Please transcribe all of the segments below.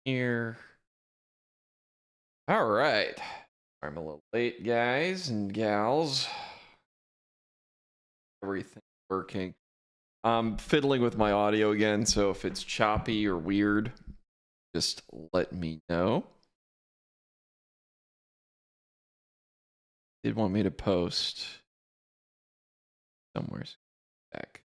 here. All right. I'm a little late, guys and gals. Everything working. I'm fiddling with my audio again, so if it's choppy or weird, just let me know. Did want me to post somewhere back.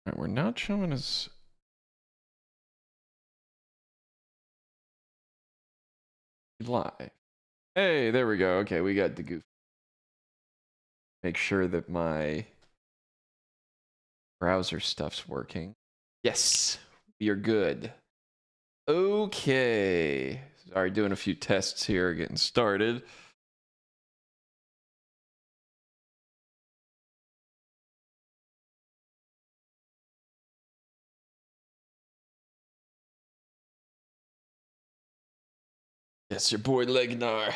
All right, we're not showing us live. Hey, there we go. Okay, we got the goof. Make sure that my browser stuff's working. Yes, we are good. Okay. Sorry, doing a few tests here, getting started. Yes, your boy Locknar.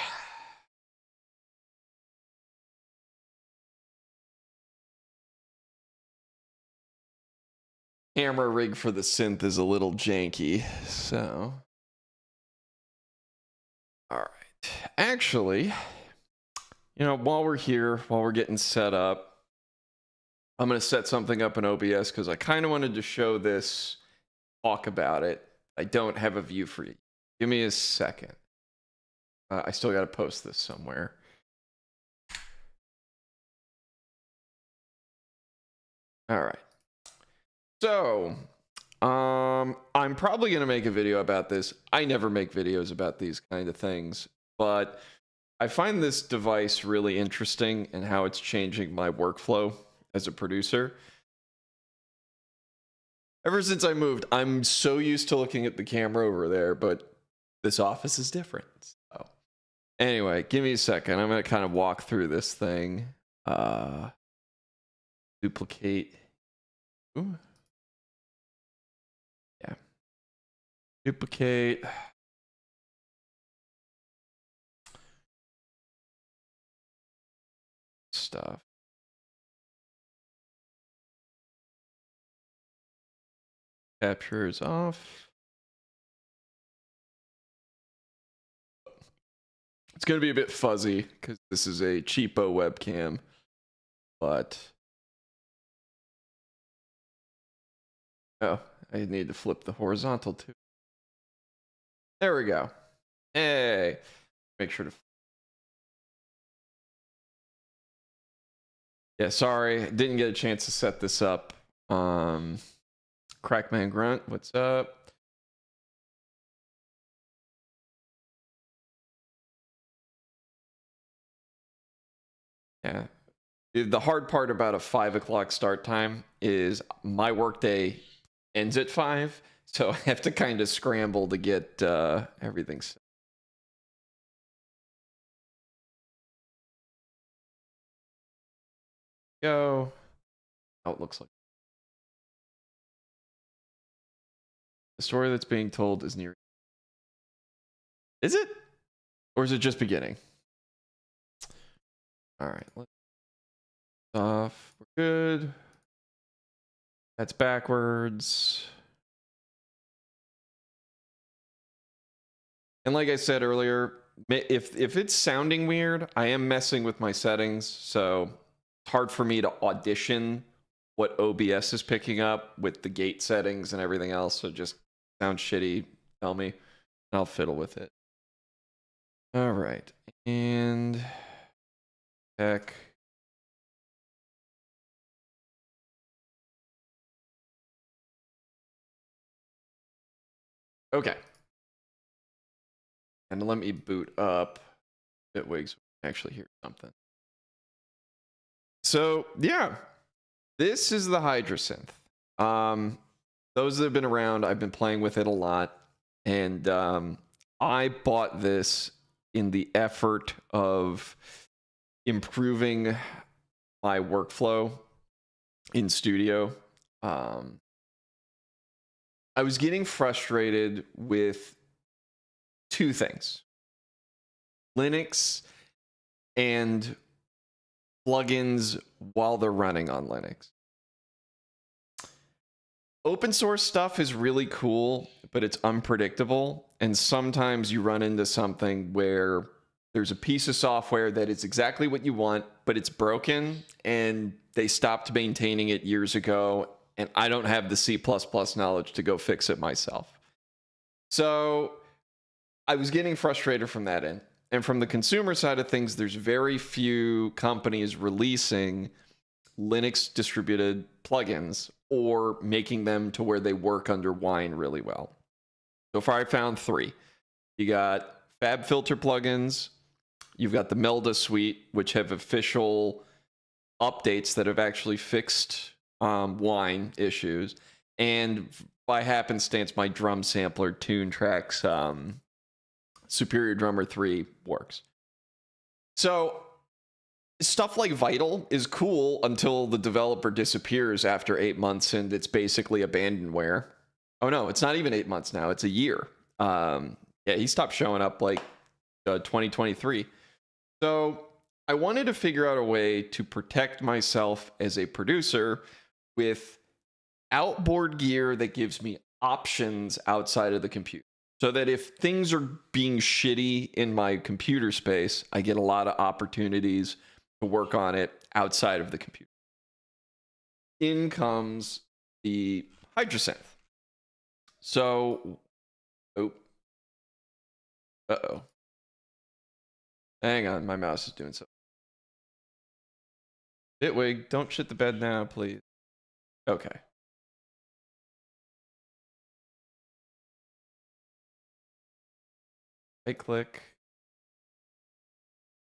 Camera rig for the synth is a little janky, so. All right. Actually, you know, while we're here, while we're getting set up, I'm going to set something up in OBS because I kind of wanted to show this, talk about it. I don't have a view for you. Give me a second. I still got to post this somewhere. All right. So, I'm probably going to make a video about this. I never make videos about these kind of things, but I find this device really interesting and how it's changing my workflow as a producer. Ever since I moved, I'm so used to looking at the camera over there, but this office is different. So anyway, give me a second. I'm going to kind of walk through this thing. Duplicate. Ooh. Yeah. Duplicate. Stuff. Capture is off. It's going to be a bit fuzzy because this is a cheapo webcam, but oh, I need to flip the horizontal too. There we go. Hey, make sure to. Yeah, sorry, didn't get a chance to set this up. Crackman Grunt, what's up? Yeah. The hard part about a 5 o'clock start time is my workday ends at 5, so I have to kind of scramble to get everything set. Go. Oh, it looks like the story that's being told is near. Is it? Or is it just beginning? All right. Let's off. We're good. That's backwards. And like I said earlier, if it's sounding weird, I am messing with my settings, so it's hard for me to audition what OBS is picking up with the gate settings and everything else. So just sounds shitty, tell me, and I'll fiddle with it. All right, and heck. Okay. And let me boot up Bitwig so we can actually hear something. So yeah, this is the Hydrosynth. Those that have been around, I've been playing with it a lot, and I bought this in the effort of improving my workflow in studio. I was getting frustrated with two things: Linux and plugins while they're running on Linux. Open source stuff is really cool, but it's unpredictable. And sometimes you run into something where there's a piece of software that is exactly what you want, but it's broken and they stopped maintaining it years ago. And I don't have the C++ knowledge to go fix it myself. So I was getting frustrated from that end. And from the consumer side of things, there's very few companies releasing Linux distributed plugins or making them to where they work under Wine really well. So far, I found three. You got FabFilter plugins. You've got the Melda suite, which have official updates that have actually fixed Wine issues. And by happenstance, my drum sampler Tune Tracks Superior Drummer 3 works. So stuff like Vital is cool until the developer disappears after 8 months and it's basically abandonware. Oh no, it's not even 8 months now. It's a year. Yeah, he stopped showing up like 2023. So I wanted to figure out a way to protect myself as a producer with outboard gear that gives me options outside of the computer. So that if things are being shitty in my computer space, I get a lot of opportunities to work on it outside of the computer. In comes the Hydrosynth. So, hang on, my mouse is doing something. Bitwig, don't shit the bed now, please. Okay. Right click.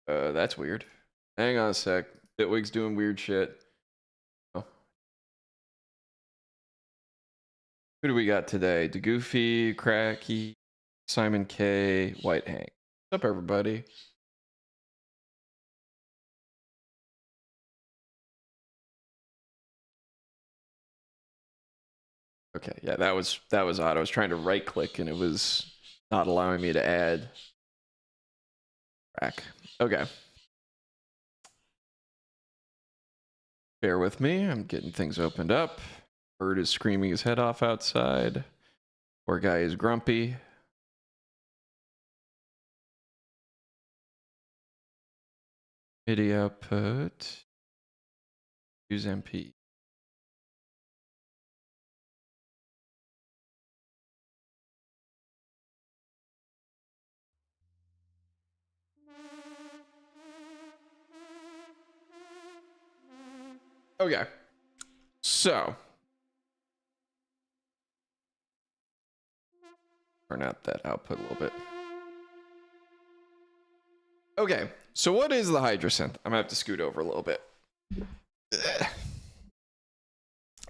That's weird. Hang on a sec. Bitwig's doing weird shit. Oh. Who do we got today? DeGoofy, Cracky, Simon K, White Hank. What's up, everybody? Okay, yeah, that was odd. I was trying to right click and it was not allowing me to add track. Okay. Bear with me. I'm getting things opened up. Bird is screaming his head off outside. Poor guy is grumpy. MIDI output. Use MP. Okay. So. Turn out that output a little bit. Okay. So what is the Hydrosynth? I'm going to have to scoot over a little bit. The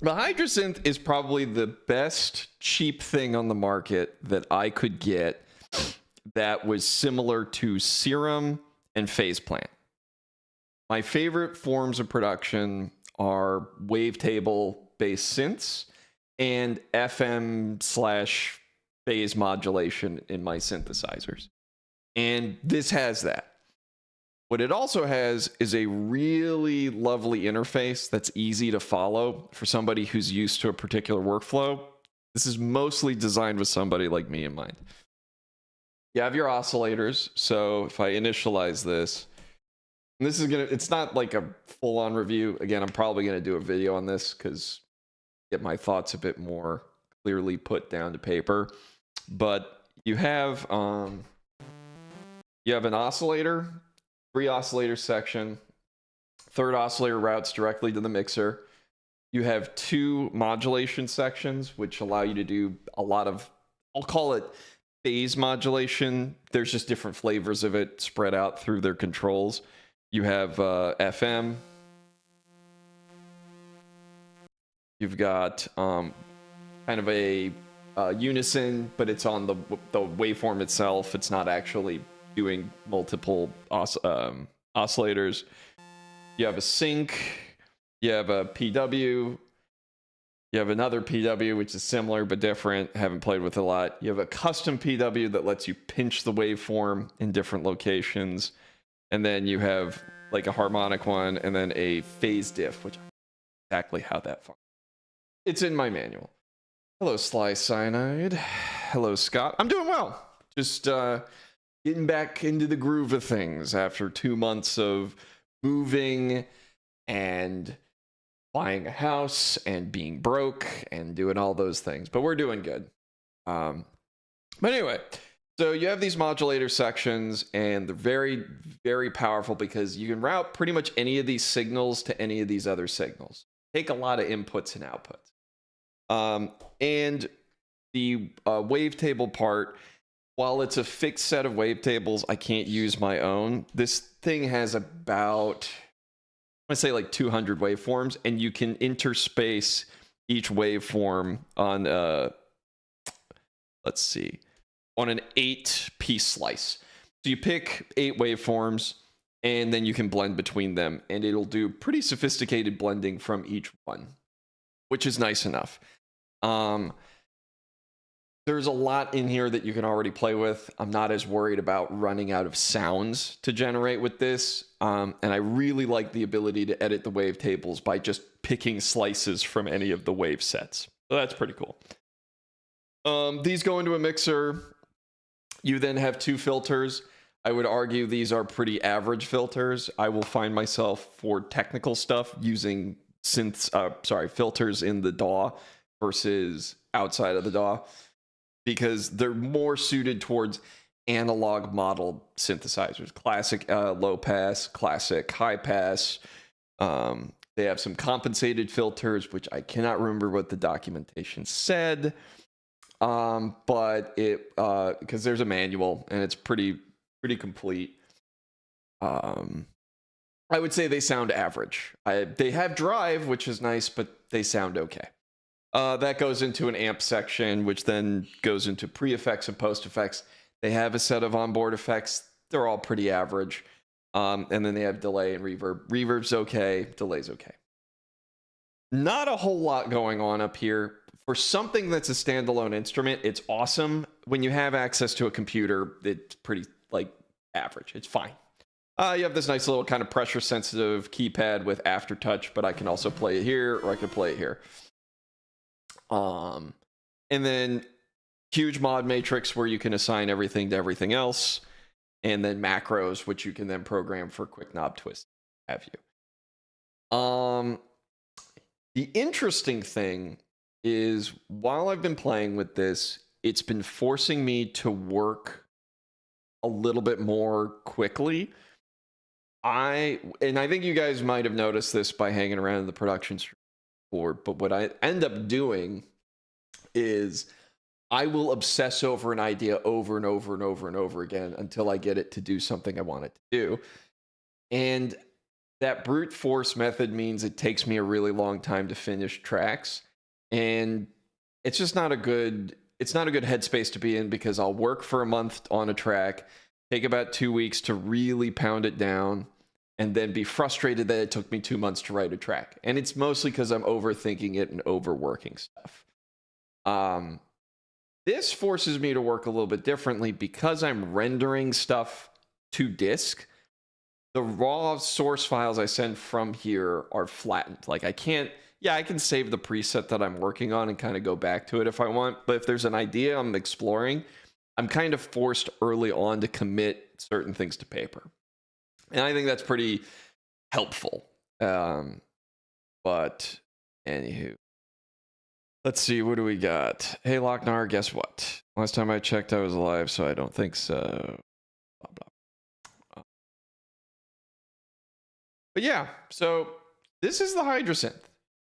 Hydrosynth is probably the best cheap thing on the market that I could get that was similar to Serum and Phaseplant. My favorite forms of production are wavetable based synths and FM/phase modulation in my synthesizers. And this has that. What it also has is a really lovely interface that's easy to follow for somebody who's used to a particular workflow. This is mostly designed with somebody like me in mind. You have your oscillators. So if I initialize this, and this is it's not like a full-on review. Again, I'm probably gonna do a video on this because get my thoughts a bit more clearly put down to paper. But you have an oscillator, 3 oscillator section, 3rd oscillator routes directly to the mixer. You have 2 modulation sections, which allow you to do a lot of, I'll call it phase modulation. There's just different flavors of it spread out through their controls. You have FM, You've got kind of a unison, but it's on the waveform itself. It's not actually doing multiple oscillators. You have a sync. You have a PW. You have another PW, which is similar but different. Haven't played with it a lot. You have a custom PW that lets you pinch the waveform in different locations. And then you have like a harmonic one and then a phase diff, which exactly how that functions. It's in my manual. Hello, Sly Cyanide. Hello, Scott. I'm doing well. Just getting back into the groove of things after 2 months of moving and buying a house and being broke and doing all those things. But we're doing good. But anyway, so you have these modulator sections, and they're very, very powerful because you can route pretty much any of these signals to any of these other signals. Take a lot of inputs and outputs. And the wavetable part, while it's a fixed set of wavetables, I can't use my own. This thing has about, I say like 200 waveforms, and you can interspace each waveform on let's see, on an 8-piece slice. So you pick 8 waveforms, and then you can blend between them, and it'll do pretty sophisticated blending from each one, which is nice enough. There's a lot in here that you can already play with. I'm not as worried about running out of sounds to generate with this. And I really like the ability to edit the wavetables by just picking slices from any of the wave sets. So that's pretty cool. These go into a mixer. You then have 2 filters. I would argue these are pretty average filters. I will find myself for technical stuff using filters in the DAW versus outside of the DAW, because they're more suited towards analog model synthesizers. Classic low pass, classic high pass. They have some compensated filters, which I cannot remember what the documentation said. But it, because there's a manual and it's pretty complete. I would say they sound average. They have drive, which is nice, but they sound okay. That goes into an amp section, which then goes into pre-effects and post-effects. They have a set of onboard effects. They're all pretty average. And then they have delay and reverb. Reverb's okay. Delay's okay. Not a whole lot going on up here. For something that's a standalone instrument, it's awesome. When you have access to a computer, it's pretty, like, average. It's fine. You have this nice little kind of pressure-sensitive keypad with aftertouch, but I can also play it here, or I can play it here. And then huge mod matrix where you can assign everything to everything else, and then macros, which you can then program for quick knob twist, have you. The interesting thing is, while I've been playing with this, it's been forcing me to work a little bit more quickly. I think you guys might have noticed this by hanging around in the production stream before, but what I end up doing is I will obsess over an idea over and over and over and over again until I get it to do something I want it to do. And that brute force method means it takes me a really long time to finish tracks. And it's just not a good headspace to be in, because I'll work for a month on a track, take about 2 weeks to really pound it down, and then be frustrated that it took me 2 months to write a track. And it's mostly because I'm overthinking it and overworking stuff. This forces me to work a little bit differently because I'm rendering stuff to disk. The raw source files I send from here are flattened. Like, I can save the preset that I'm working on and kind of go back to it if I want. But if there's an idea I'm exploring, I'm kind of forced early on to commit certain things to paper. And I think that's pretty helpful. But anywho, let's see, what do we got? Hey, Locknar, guess what? Last time I checked, I was alive, so I don't think so. Blah, blah. But yeah, so this is the Hydrasynth.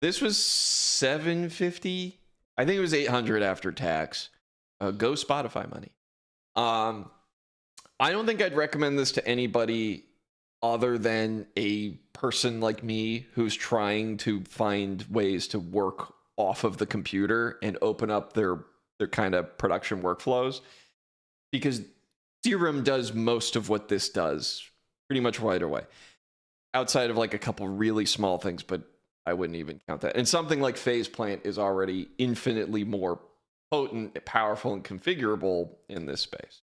This was $750. I think it was $800 after tax. Go Spotify money. I don't think I'd recommend this to anybody other than a person like me who's trying to find ways to work off of the computer and open up their kind of production workflows, because Serum does most of what this does pretty much right away, outside of like a couple really small things, but I wouldn't even count that. And something like Phase Plant is already infinitely more potent, powerful, and configurable in this space.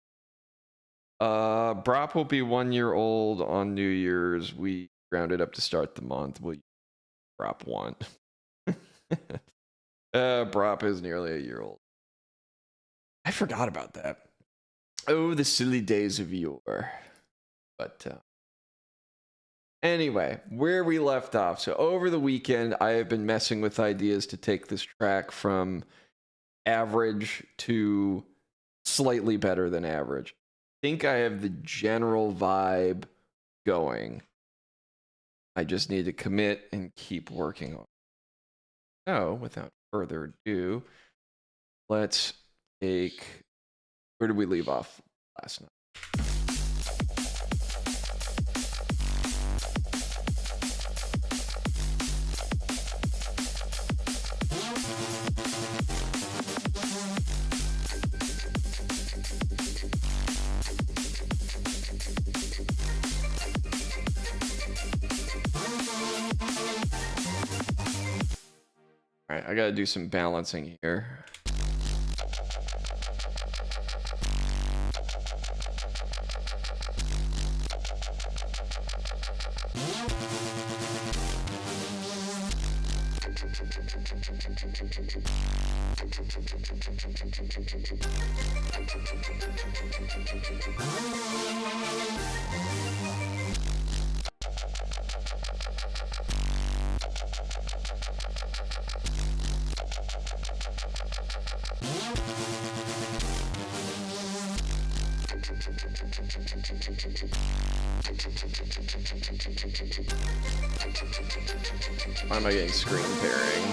Brop will be 1 year old on New Year's. We rounded up to start the month. Will you Brop want? Brop is nearly a year old. I forgot about that. Oh, the silly days of yore. But anyway, where we left off. So over the weekend, I have been messing with ideas to take this track from average to slightly better than average. I think I have the general vibe going. I just need to commit and keep working on it. So, without further ado, let's take... Where did we leave off last night? All right, I gotta do some balancing here. Why am I getting screen tearing?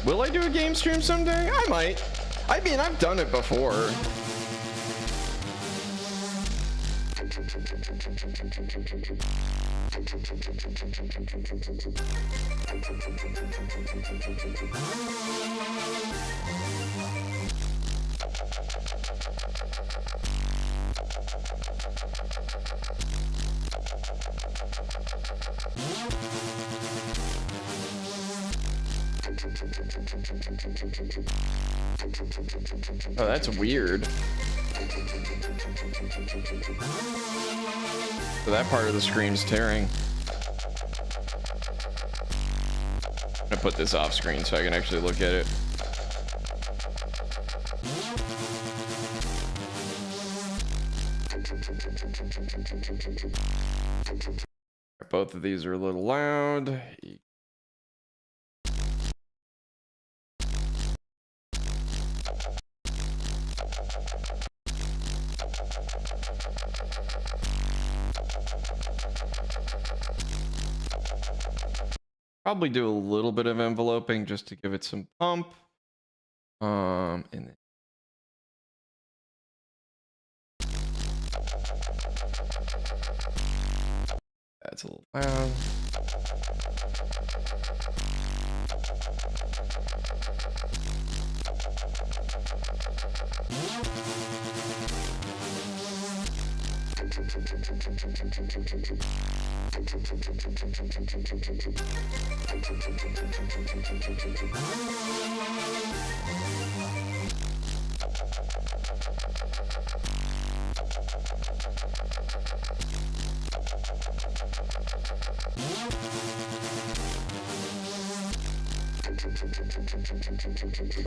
Will I do a game stream someday? I might. I mean, I've done it before. Oh, that's weird. So that part of the screen's tearing. I'm gonna put this off screen so I can actually look at it. Both of these are a little loud. Probably do a little bit of enveloping just to give it some pump. And then that's a little loud.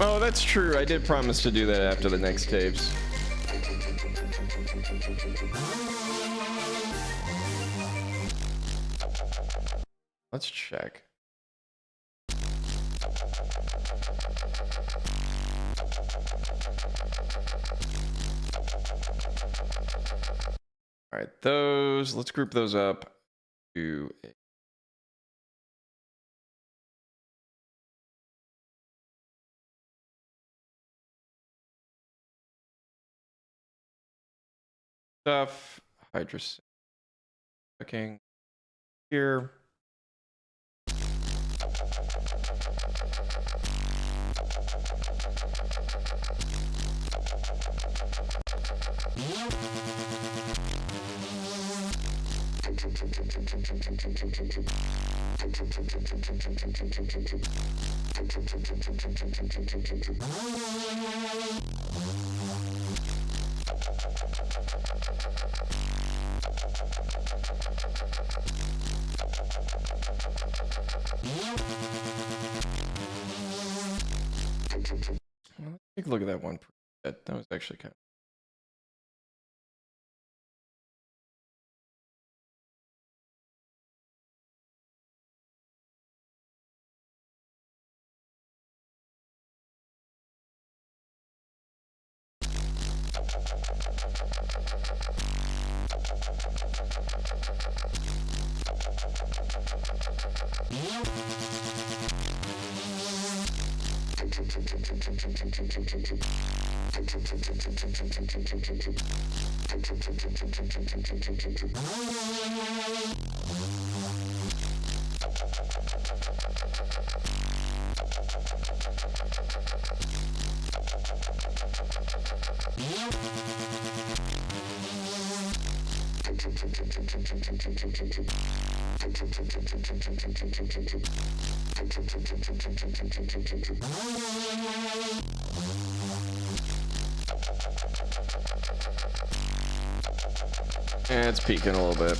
Oh, that's true. I did promise to do that after the next tapes. Let's check. All right, those, let's group those up to stuff, hydrogen here. Well, let's take a look at that one. That was actually kind of. Yeah, it's peaking a little bit.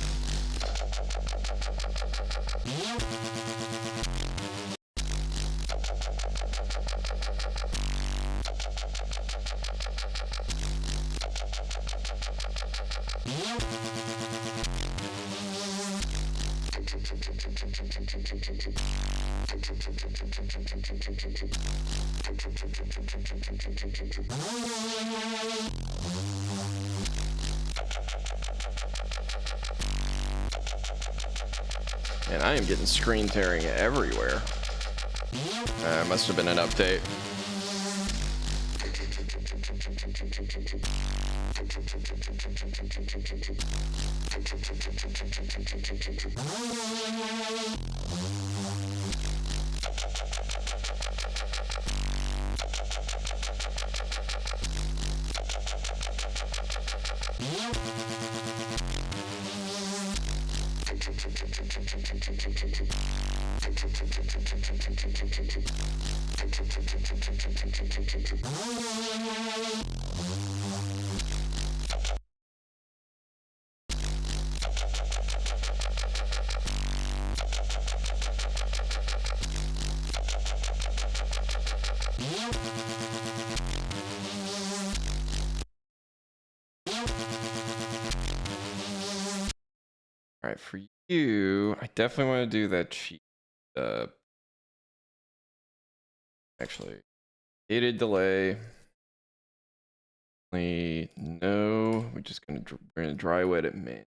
And I am getting screen tearing everywhere. Must have been an update. All right, for you, I definitely want to do that cheat. Actually, gated delay. No, we're just gonna dry wet it main.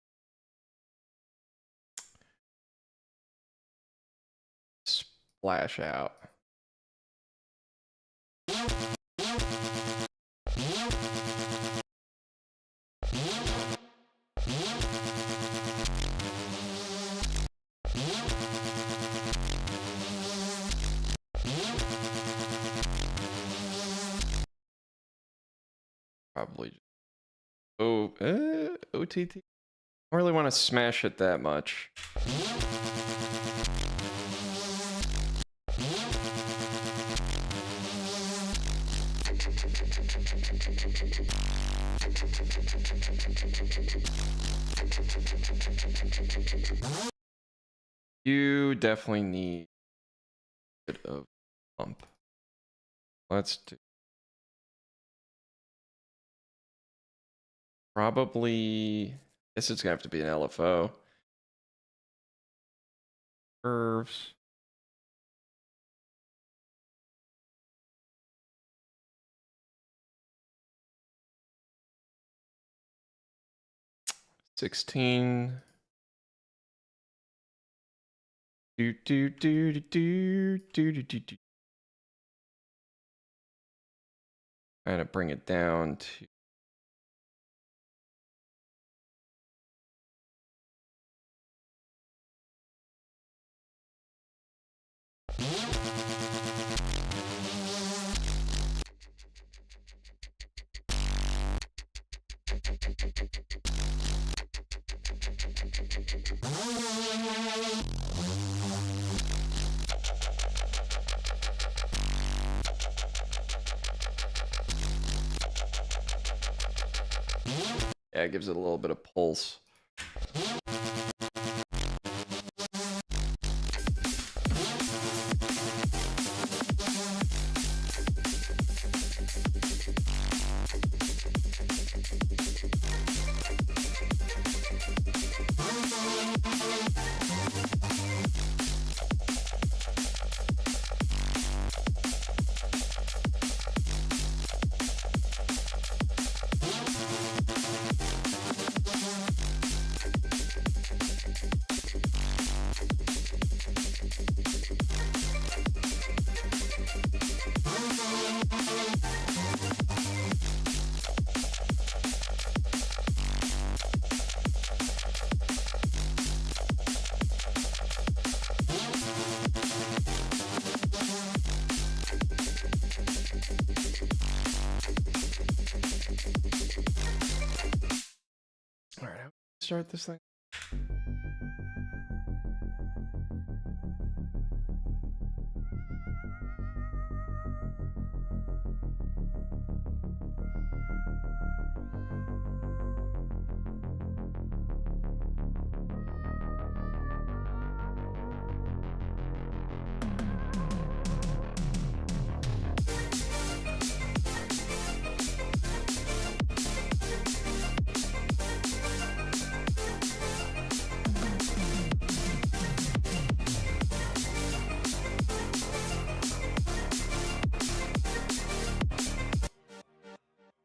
Splash out. Probably just OTT. I don't really want to smash it that much. You definitely need a bit of pump. Let's do probably. I guess it's gonna have to be an LFO. Curves. 16. Do do do do do do do do. Trying to bring it down to. Yeah, it gives it a little bit of pulse. All right, how do we start this thing?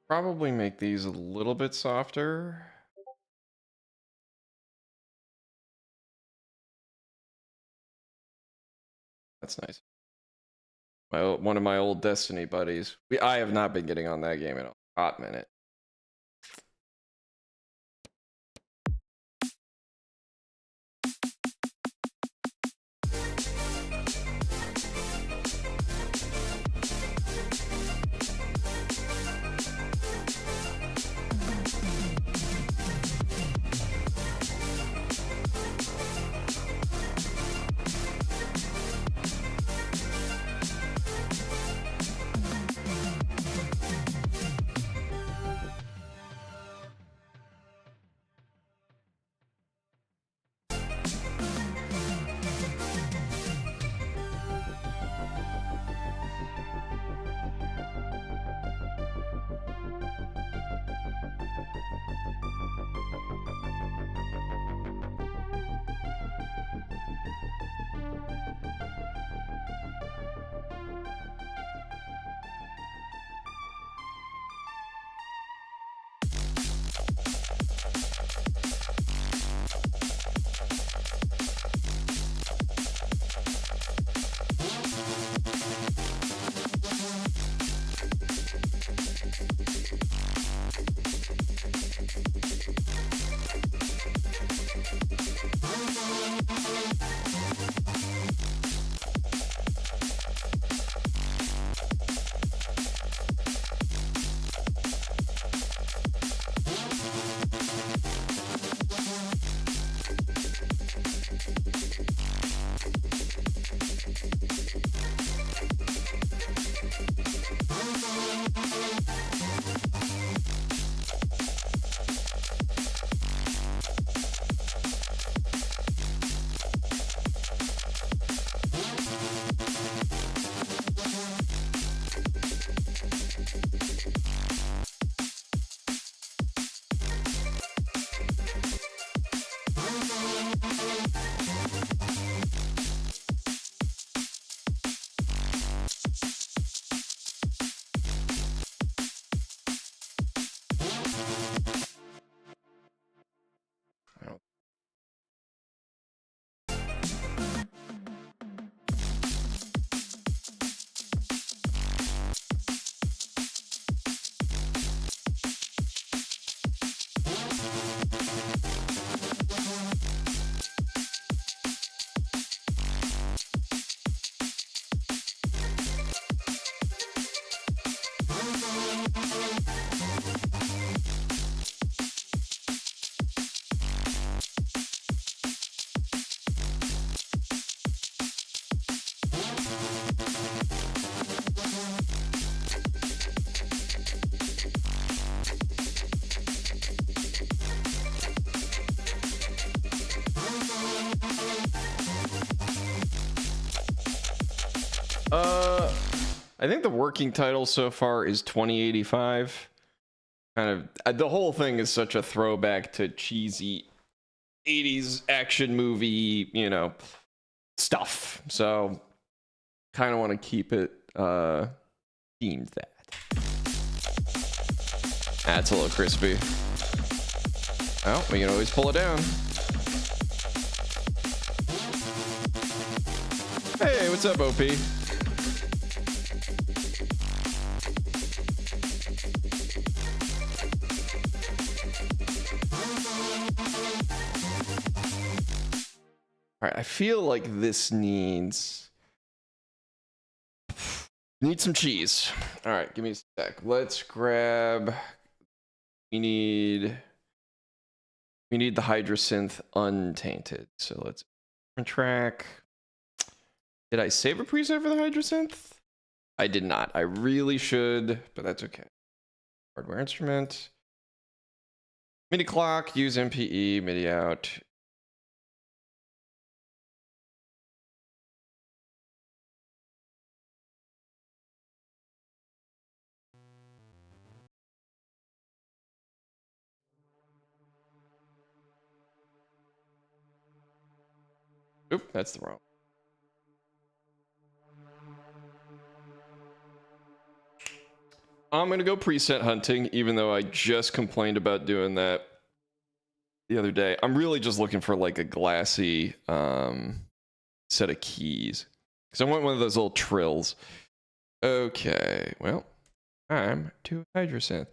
Probably make these a little bit softer. That's nice. One of my old Destiny buddies. I have not been getting on that game in a hot minute. I think the working title so far is 2085. Kind of, the whole thing is such a throwback to cheesy 80s action movie, you know, stuff. So, kind of want to keep it themed that. That's a little crispy. Well, we can always pull it down. Hey, what's up, OP? All right, I feel like this needs some cheese. All right, give me a sec. Let's grab. We need the Hydrosynth untainted. So let's track. Did I save a preset for the Hydrosynth? I did not. I really should, but that's okay. Hardware instrument. MIDI clock, use MPE, MIDI out. Oop, that's the wrong. I'm going to go preset hunting, even though I just complained about doing that the other day. I'm really just looking for like a glassy set of keys. Because I want one of those little trills. Okay, well, time to Hydrosynth.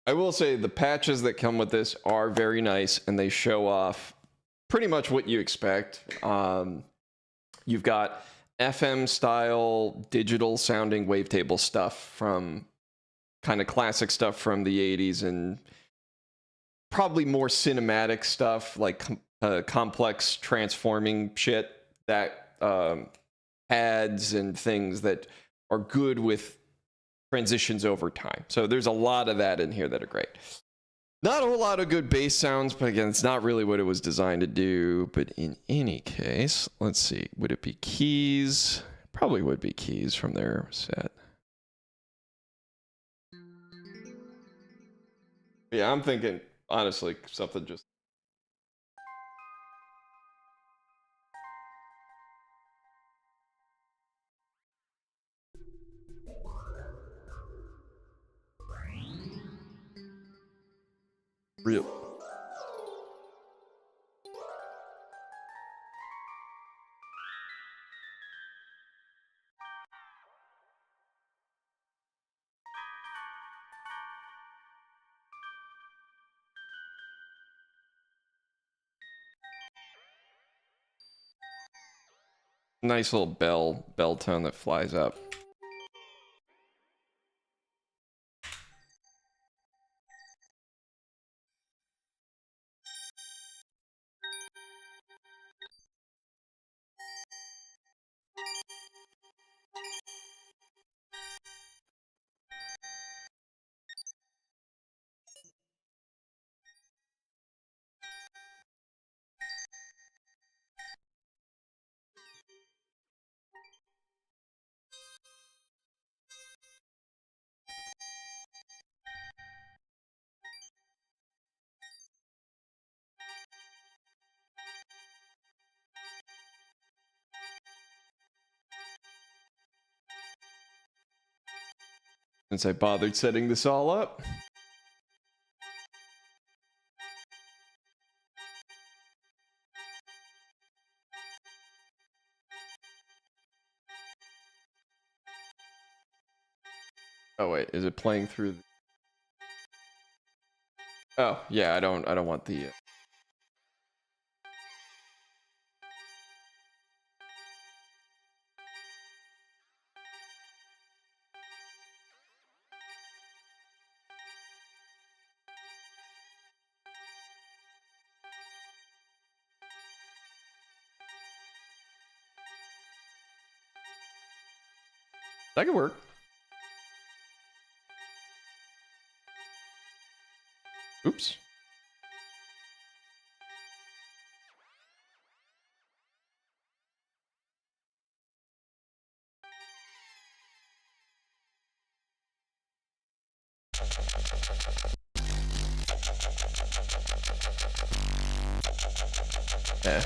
I will say the patches that come with this are very nice, and they show off pretty much what you expect. You've got FM style digital sounding wavetable stuff from kind of classic stuff from the 80s, and probably more cinematic stuff like complex transforming shit that pads and things that are good with transitions over time. So there's a lot of that in here that are great. Not a whole lot of good bass sounds, but again, it's not really what it was designed to do. But in any case, let's see. Would it be keys? Probably would be keys from their set. Yeah, I'm thinking, honestly, something just... real. Nice little bell tone that flies up. Since I bothered setting this all up. Oh wait, is it playing through? Oh yeah, I don't want the. That could work. Oops. Yeah.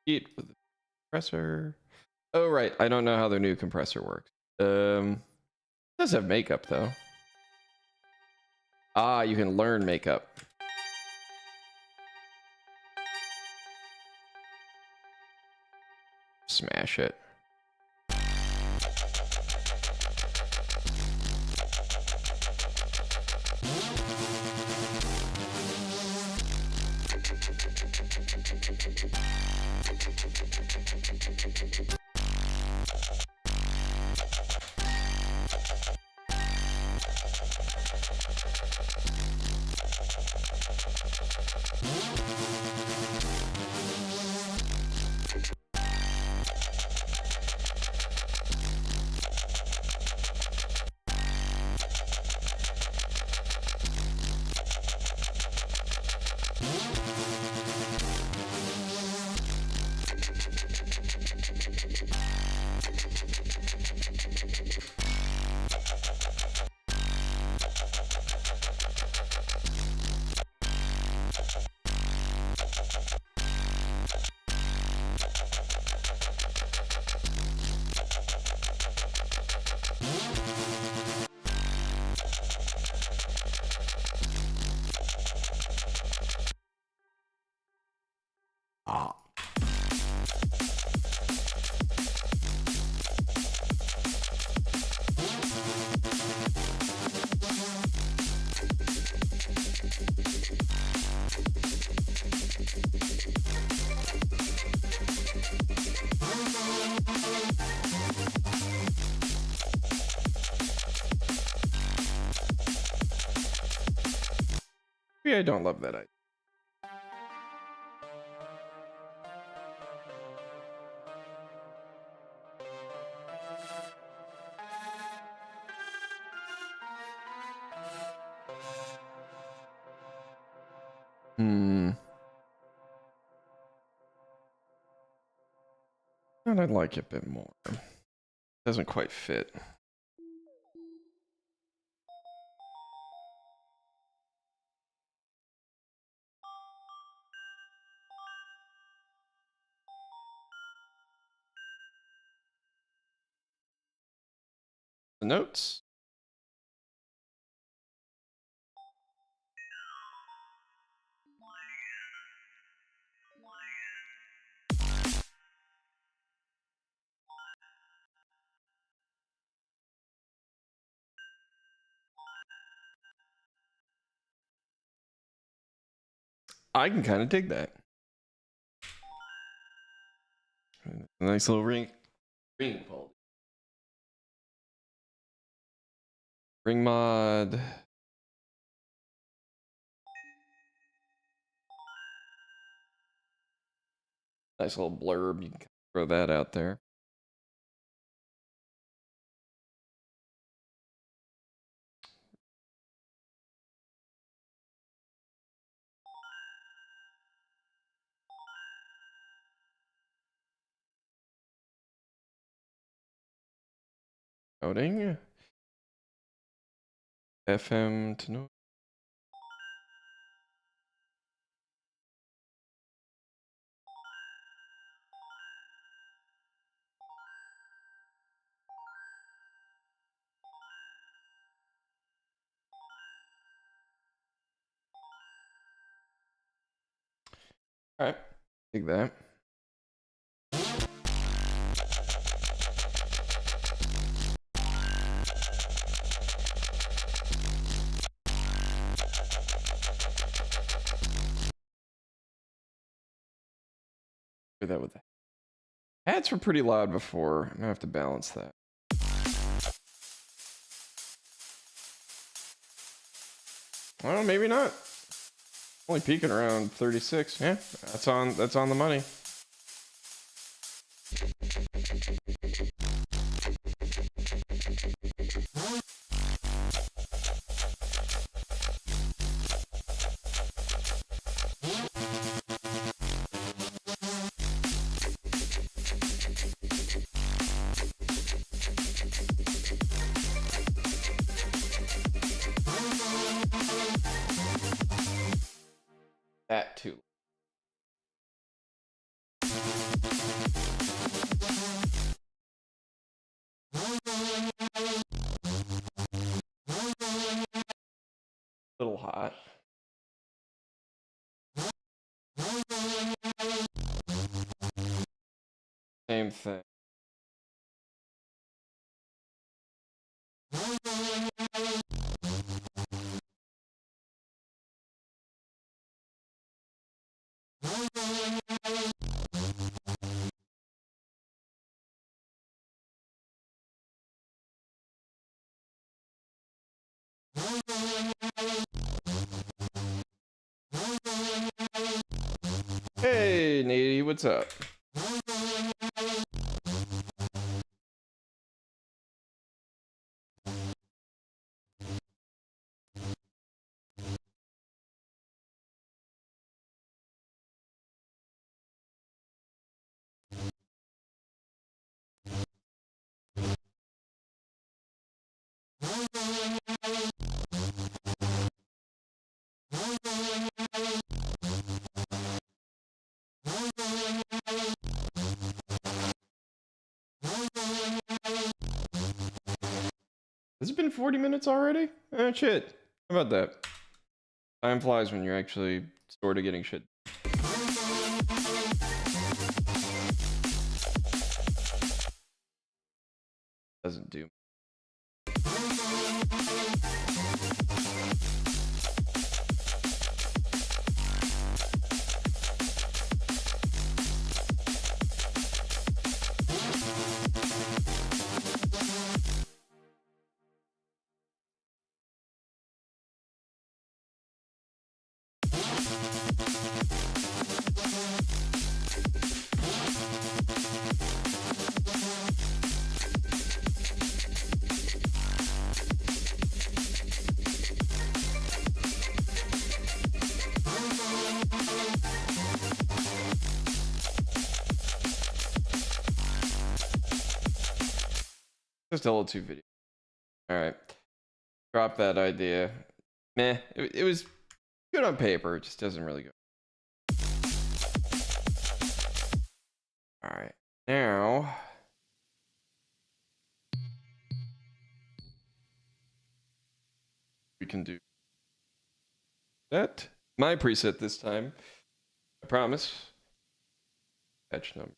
Heat with the compressor. Oh right, I don't know how their new compressor works. It does have makeup though. Ah, you can learn makeup. Smash it. Ah. Maybe I don't love that idea. And I'd like it a bit more. Doesn't quite fit. The notes. I can kind of dig that. A nice little ring pull. Ring mod. Nice little blurb. You can throw that out there. Coding. FM to no. All right, take that. Do that with that. Hats were pretty loud before. I'm gonna have to balance that. Well, maybe not. Only peaking around 36. Yeah, that's on the money. That too. Little hot. Same thing. Hey, Nady, what's up? Has it been 40 minutes already? Oh, shit. How about that? Time flies when you're actually sort of getting shit. Doesn't do. Just a little too video. All right. Drop that idea. Meh. It was good on paper. It just doesn't really go. All right. Now. We can do that. My preset this time. I promise. Patch number.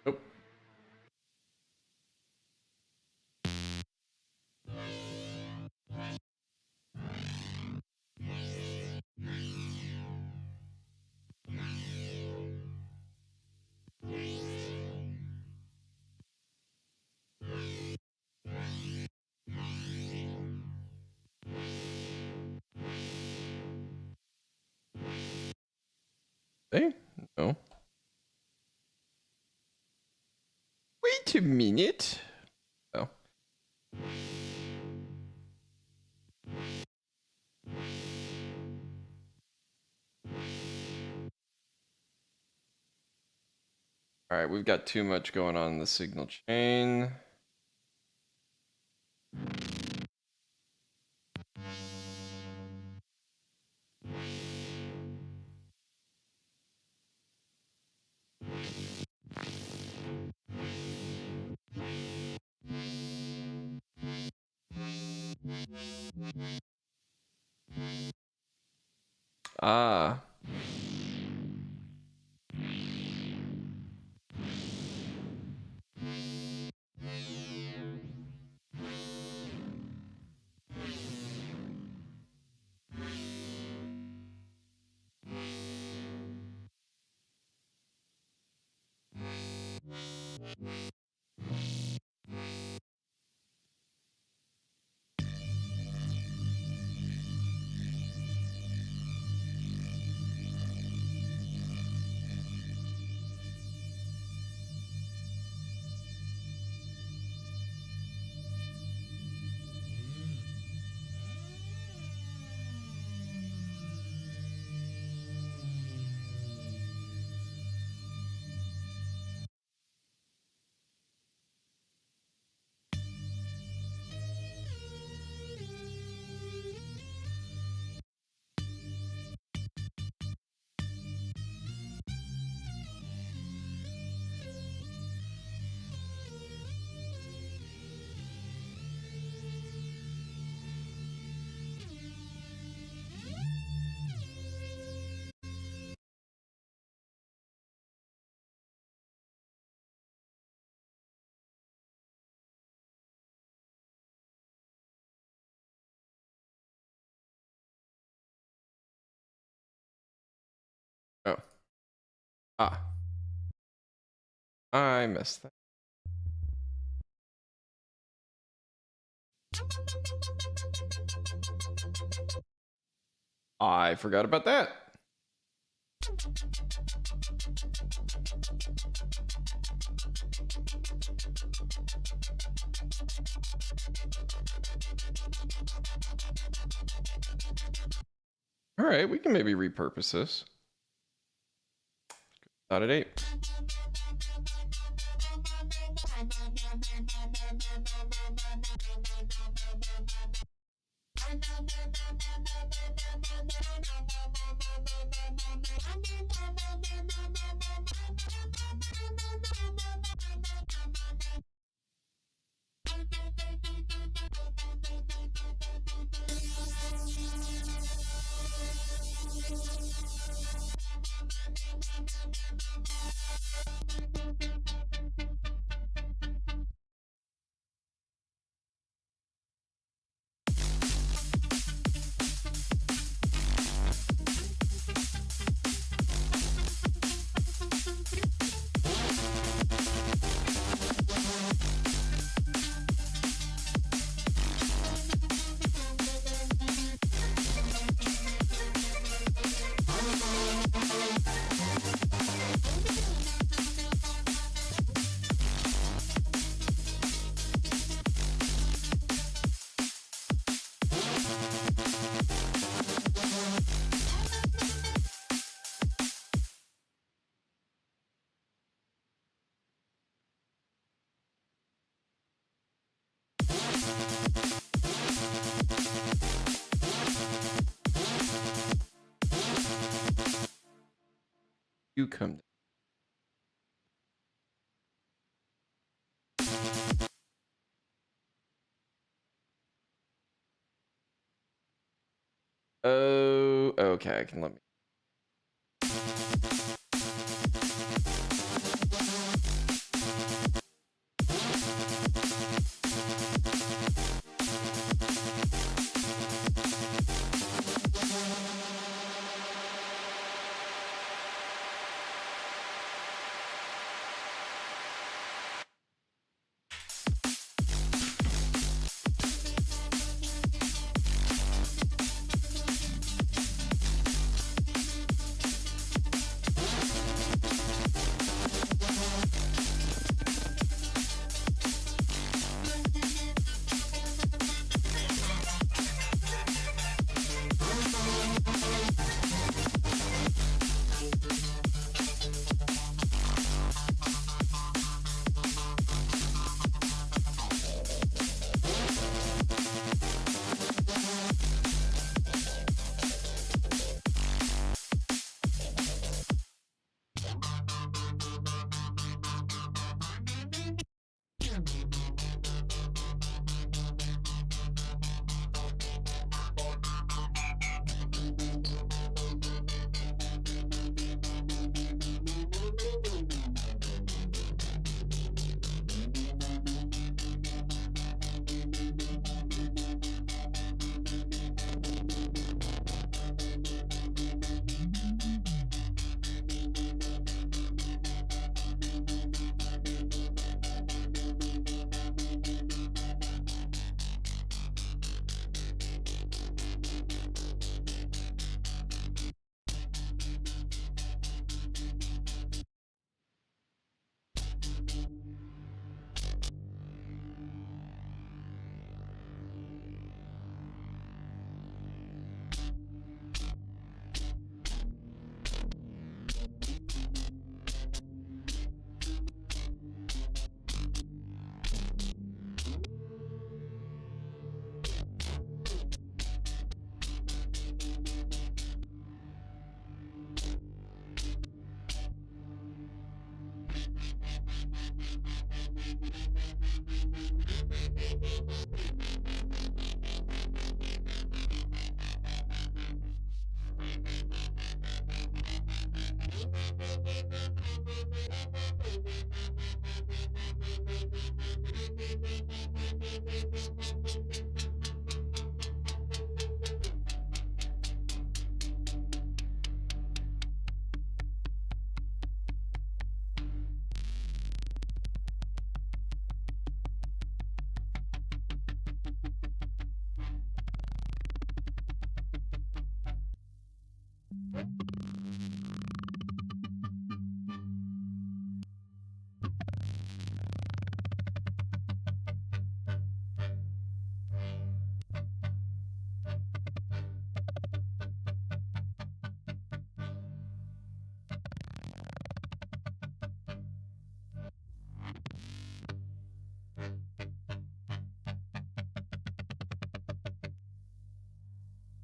Nope. Hey, no. Wait a minute. Oh. All right, we've got too much going on in the signal chain. Ah. Oh. Ah. I missed that. I forgot about that. All right, we can maybe repurpose this. Not at 8. You come. Oh, okay. I can let me.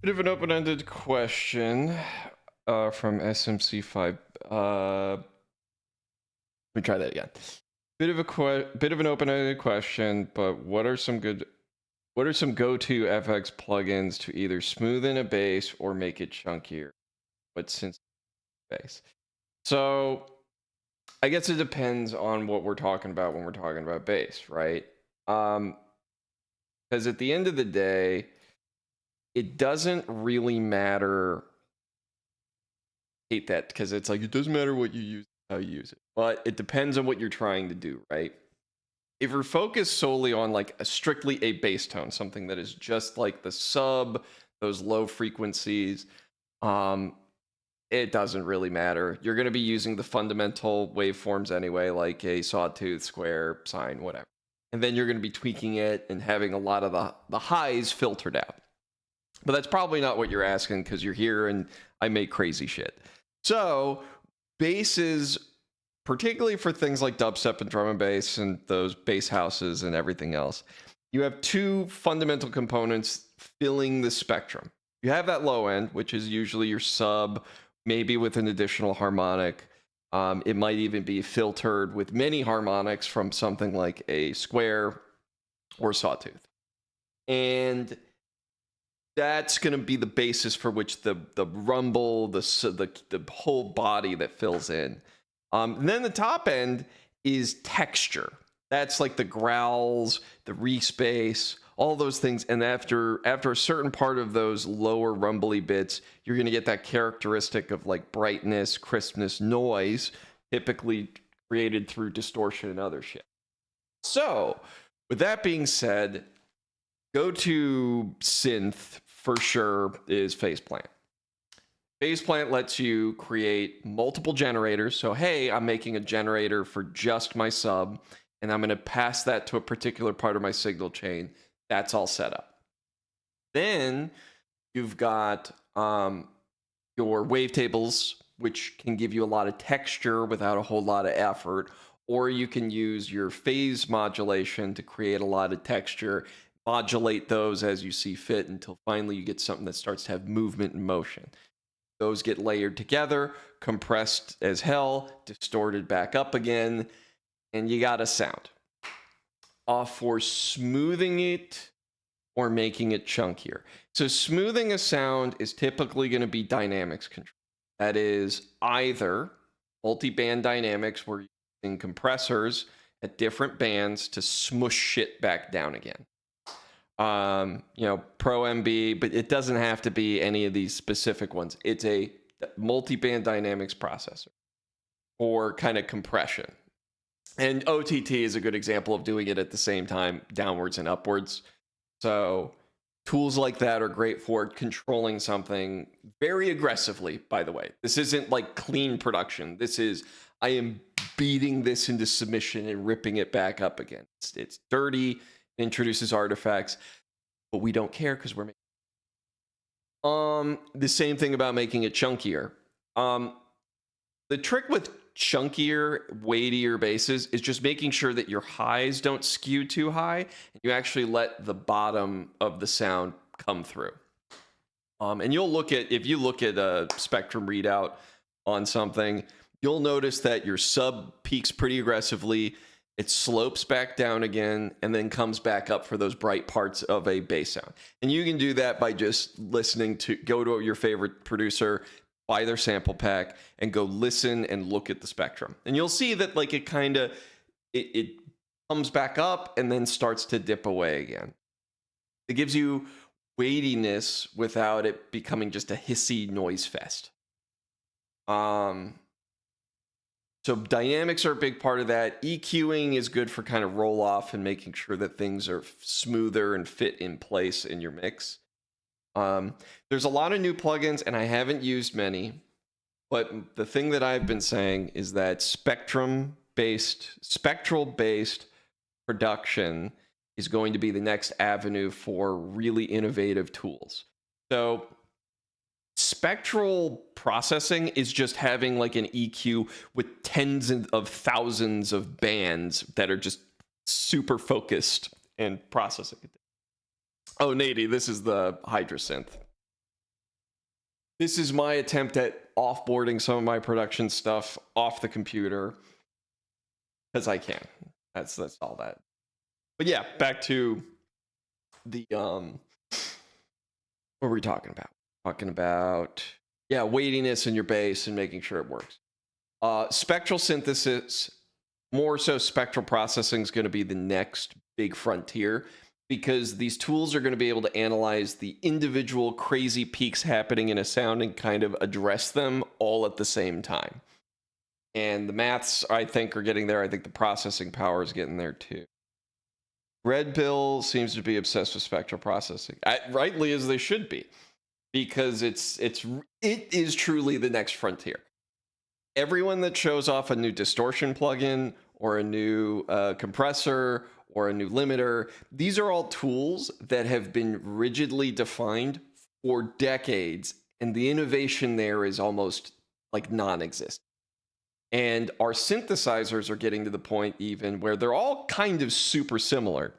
Bit of an open-ended question from SMC5. Let me try that again. Bit of an open-ended question, but what are some go-to FX plugins to either smoothen a bass or make it chunkier? But since bass, so I guess it depends on what we're talking about when we're talking about bass, right? Because at the end of the day, it doesn't really matter. Hate that because it's like it doesn't matter what you use, how you use it, but it depends on what you're trying to do, right? If you're focused solely on like strictly a bass tone, something that is just like the sub, those low frequencies, it doesn't really matter. You're going to be using the fundamental waveforms anyway, like a sawtooth, square, sine, whatever. And then you're going to be tweaking it and having a lot of the highs filtered out. But that's probably not what you're asking because you're here and I make crazy shit. So basses, particularly for things like dubstep and drum and bass and those bass houses and everything else, you have two fundamental components filling the spectrum. You have that low end, which is usually your sub, maybe with an additional harmonic. It might even be filtered with many harmonics from something like a square or sawtooth. And that's going to be the basis for which the rumble, the whole body that fills in. And then the top end is texture. That's like the growls, the respace, all those things. And after a certain part of those lower rumbly bits, you're going to get that characteristic of like brightness, crispness, noise, typically created through distortion and other shit. So with that being said, go to synth for sure is Faceplant. Faceplant lets you create multiple generators. So, hey, I'm making a generator for just my sub, and I'm going to pass that to a particular part of my signal chain. That's all set up. Then you've got your wavetables, which can give you a lot of texture without a whole lot of effort. Or you can use your phase modulation to create a lot of texture, modulate those as you see fit until finally you get something that starts to have movement and motion. Those get layered together, compressed as hell, distorted back up again, and you got a sound. For smoothing it or making it chunkier. So smoothing a sound is typically going to be dynamics control. That is either multi-band dynamics where you're using compressors at different bands to smush shit back down again. Pro MB, but it doesn't have to be any of these specific ones. It's a multi-band dynamics processor or kind of compression. And OTT is a good example of doing it at the same time, downwards and upwards. So tools like that are great for controlling something very aggressively, by the way. This isn't like clean production. This is, I am beating this into submission and ripping it back up again. It's dirty, introduces artifacts, but we don't care because we're making the same thing about making it chunkier. The trick with chunkier, weightier basses is just making sure that your highs don't skew too high and you actually let the bottom of the sound come through. And you'll look at, if you look at a spectrum readout on something, you'll notice that your sub peaks pretty aggressively. It slopes back down again and then comes back up for those bright parts of a bass sound. And you can do that by just listening to, go to your favorite producer, buy their sample pack, and go listen and look at the spectrum. And you'll see that like it kind of, it comes back up and then starts to dip away again. It gives you weightiness without it becoming just a hissy noise fest. So dynamics are a big part of that. EQing is good for kind of roll off and making sure that things are smoother and fit in place in your mix. There's a lot of new plugins and I haven't used many, but the thing that I've been saying is that spectral based production is going to be the next avenue for really innovative tools. So spectral processing is just having like an EQ with tens of thousands of bands that are just super focused and processing it. Oh, Nady, this is the Hydra synth. This is my attempt at offboarding some of my production stuff off the computer because I can. That's all that. But yeah, back to the what were we talking about? Talking about weightiness in your bass and making sure it works. Spectral synthesis, more so spectral processing, is going to be the next big frontier, because these tools are going to be able to analyze the individual crazy peaks happening in a sound and kind of address them all at the same time. And the maths, I think, are getting there. I think the processing power is getting there too. Red Pill seems to be obsessed with spectral processing, rightly as they should be, because it is truly the next frontier. Everyone that shows off a new distortion plugin or a new compressor or a new limiter, these are all tools that have been rigidly defined for decades, and the innovation there is almost like non-existent. And our synthesizers are getting to the point even where they're all kind of super similar.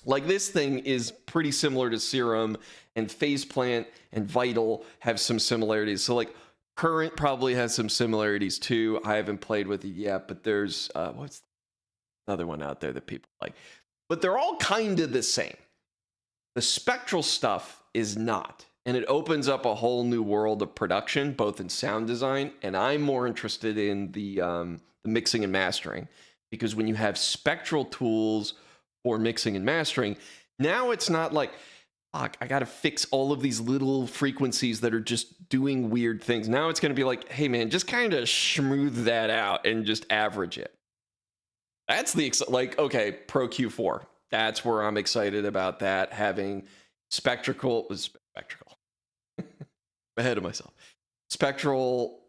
Like this thing is pretty similar to Serum, and Phase Plant and Vital have some similarities. So like Current probably has some similarities too. I haven't played with it yet, but there's what's another one out there that people like. But they're all kind of the same. The spectral stuff is not. And it opens up a whole new world of production, both in sound design, and I'm more interested in the mixing and mastering, because when you have spectral tools for mixing and mastering, now it's not like, fuck, I got to fix all of these little frequencies that are just doing weird things. Now it's going to be like, hey man, just kind of smooth that out and just average it. That's like, okay, Pro Q4. That's where I'm excited about that, having spectral ahead of myself. Spectral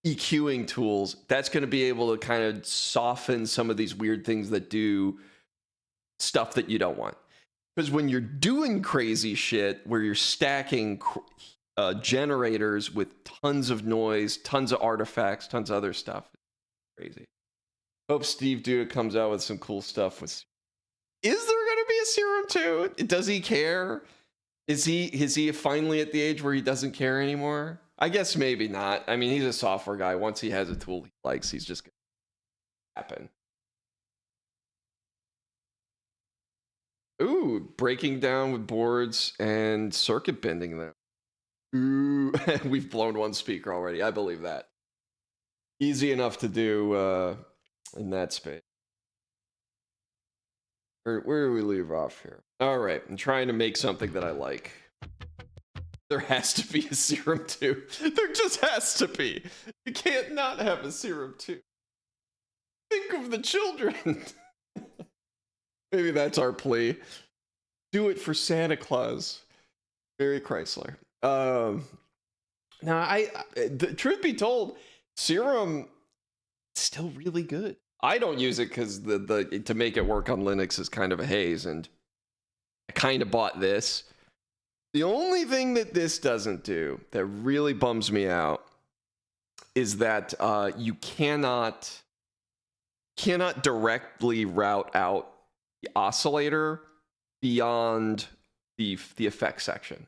EQing tools, that's going to be able to kind of soften some of these weird things that do stuff that you don't want. Because when you're doing crazy shit where you're stacking generators with tons of noise, tons of artifacts, tons of other stuff, it's crazy. Hope Steve Duda comes out with some cool stuff. Is there going to be a Serum 2? Does he care? Is he finally at the age where he doesn't care anymore? I guess maybe not. I mean, he's a software guy. Once he has a tool he likes, he's just going to happen. Ooh, breaking down with boards and circuit bending them. Ooh, we've blown one speaker already. I believe that. Easy enough to do in that space. Where do we leave off here? All right, I'm trying to make something that I like. There has to be a Serum 2. There just has to be. You can't not have a Serum 2. Think of the children. Maybe that's our plea. Do it for Santa Claus. Mary Chrysler. Now, the truth be told, Serum is still really good. I don't use it because to make it work on Linux is kind of a haze, and I kind of bought this. The only thing that this doesn't do that really bums me out is that you cannot directly route out the oscillator beyond the effects section.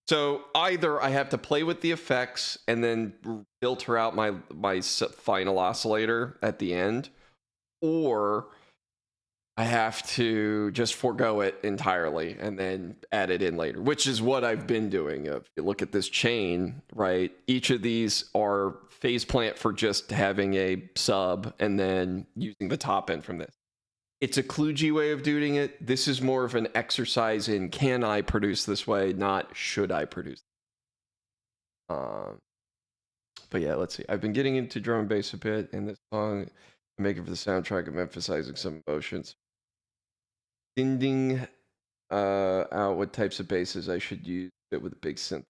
So either I have to play with the effects and then filter out my final oscillator at the end, or I have to just forego it entirely and then add it in later, which is what I've been doing. If you look at this chain, right, each of these are Phase Plant for just having a sub and then using the top end from this. It's a kludgy way of doing it. This is more of an exercise in, can I produce this way, not should I produce. But yeah, let's see. I've been getting into drum and bass a bit, and this song I'm making for the soundtrack, I'm emphasizing some emotions. Sending out what types of basses I should use with a big synth.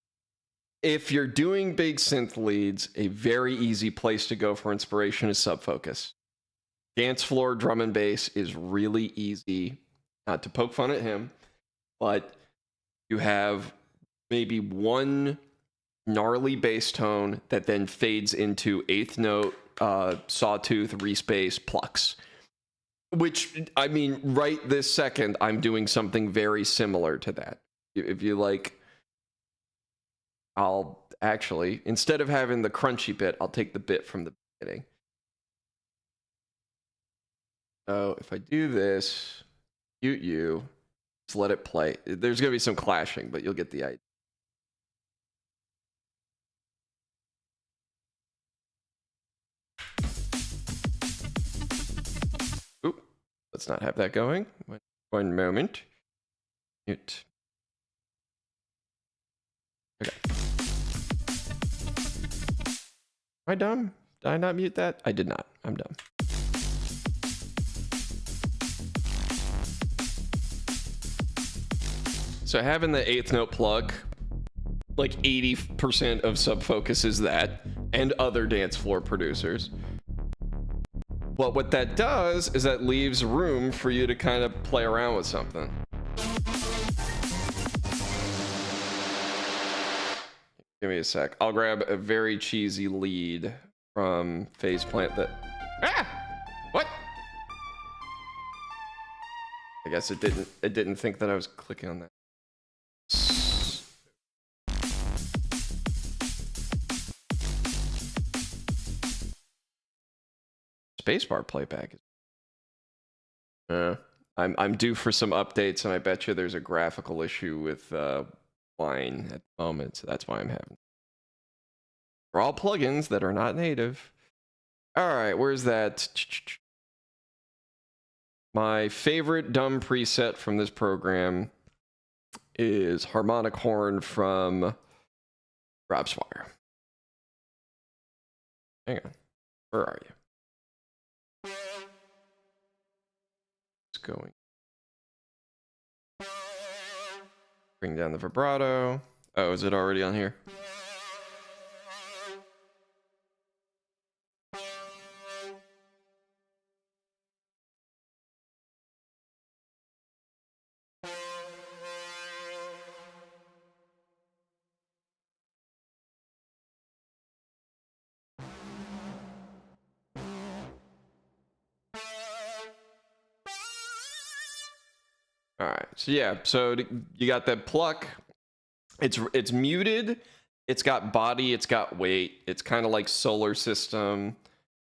If you're doing big synth leads, a very easy place to go for inspiration is Subfocus. Dance floor drum and bass is really easy. Not to poke fun at him, but you have maybe one gnarly bass tone that then fades into eighth note, sawtooth, respace, plucks. Which, I mean, right this second, I'm doing something very similar to that. If you like, I'll actually, instead of having the crunchy bit, I'll take the bit from the beginning. So if I do this, you, just let it play. There's going to be some clashing, but you'll get the idea. Oop, let's not have that going. One moment. Mute. Okay. Am I dumb? Did I not mute that? I did not. I'm dumb. So having the 8th note plug, like 80% of Subfocus is that, and other dance floor producers. Well, what that does is that leaves room for you to kind of play around with something. Give me a sec. I'll grab a very cheesy lead from Faceplant that... Ah! What? I guess it didn't think that I was clicking on that. Spacebar playback. I'm due for some updates, and I bet you there's a graphical issue with Wine at the moment, so that's why I'm having. For all plugins that are not native. All right, where's that? My favorite dumb preset from this program is harmonic horn from Rob Swire. Hang on, where are you? It's going. Bring down the vibrato. Oh, is it already on here? All right, so yeah, so you got that pluck. It's muted. It's got body. It's got weight. It's kind of like Solar System